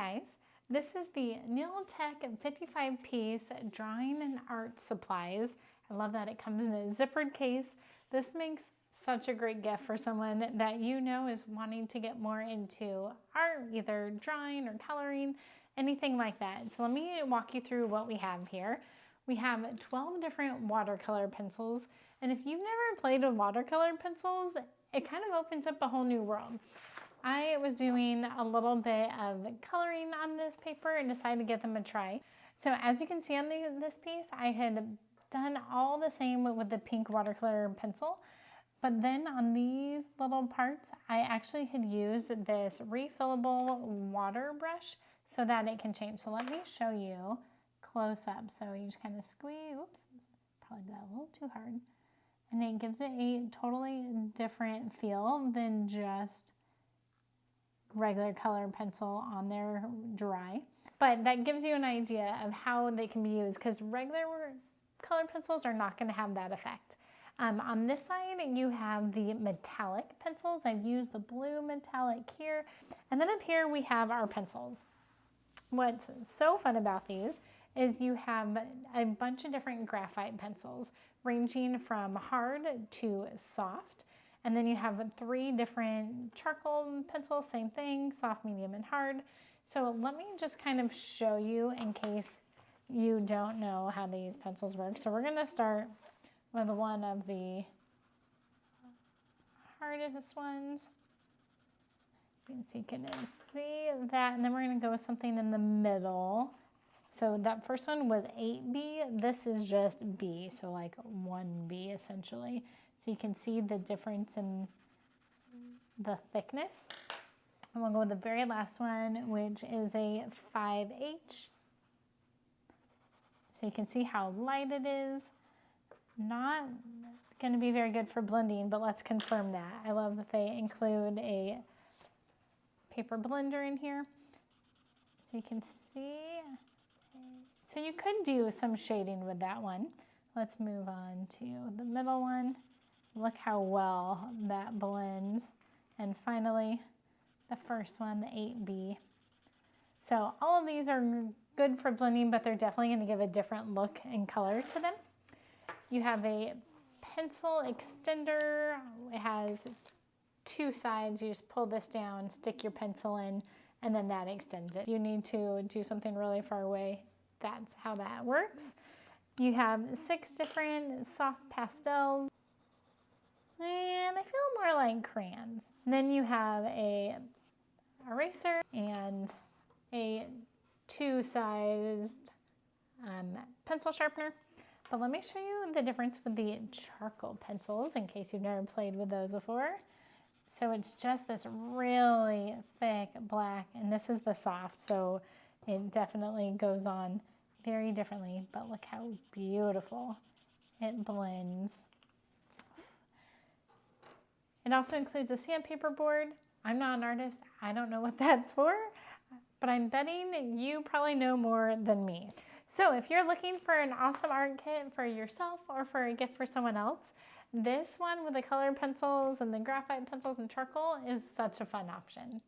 guys, this is the NIL Tech 55-piece drawing and art supplies. I love that it comes in a zippered case. This makes such a great gift for someone that you know is wanting to get more into art, either drawing or coloring, anything like that. So let me walk you through what we have here. We have 12 different watercolor pencils, and if you've never played with watercolor pencils, it kind of opens up a whole new world. I was doing a little bit of coloring on this paper and decided to give them a try. So as you can see on this piece, I had done all the same with the pink watercolor pencil, but then on these little parts, I actually had used this refillable water brush so that it can change. So let me show you close up. So you just kind of squeeze, oops, probably got a little too hard. And it gives it a totally different feel than just regular color pencil on there dry. But that gives you an idea of how they can be used, because regular color pencils are not going to have that effect. On this side, you have the metallic pencils. I've used the blue metallic here. And then up here, we have our pencils. What's so fun about these is you have a bunch of different graphite pencils ranging from hard to soft. And then you have 3 different charcoal pencils, same thing, soft, medium, and hard. So let me just kind of show you in case you don't know how these pencils work. So we're gonna start with one of the hardest ones. You can see that, and then we're gonna go with something in the middle. So that first one was 8B, this is just B, so like 1B essentially. So you can see the difference in the thickness. And we'll go with the very last one, which is a 5H. So you can see how light it is. Not going to be very good for blending, but let's confirm that. I love that they include a paper blender in here. So you can see. So you could do some shading with that one. Let's move on to the middle one. Look how well that blends. And finally, the first one, the 8B. So all of these are good for blending, but they're definitely going to give a different look and color to them. You have a pencil extender. It has 2 sides. You just pull this down, stick your pencil in, and then that extends it. If you need to do something really far away, that's how that works. You have 6 different soft pastels. And I feel more like crayons. And then you have a eraser and a 2-sized pencil sharpener. But let me show you the difference with the charcoal pencils in case you've never played with those before. So it's just this really thick black, and this is the soft, so it definitely goes on very differently, but look how beautiful it blends. It also includes a sandpaper board. I'm not an artist, I don't know what that's for, but I'm betting you probably know more than me. So if you're looking for an awesome art kit for yourself or for a gift for someone else, this one with the colored pencils and the graphite pencils and charcoal is such a fun option.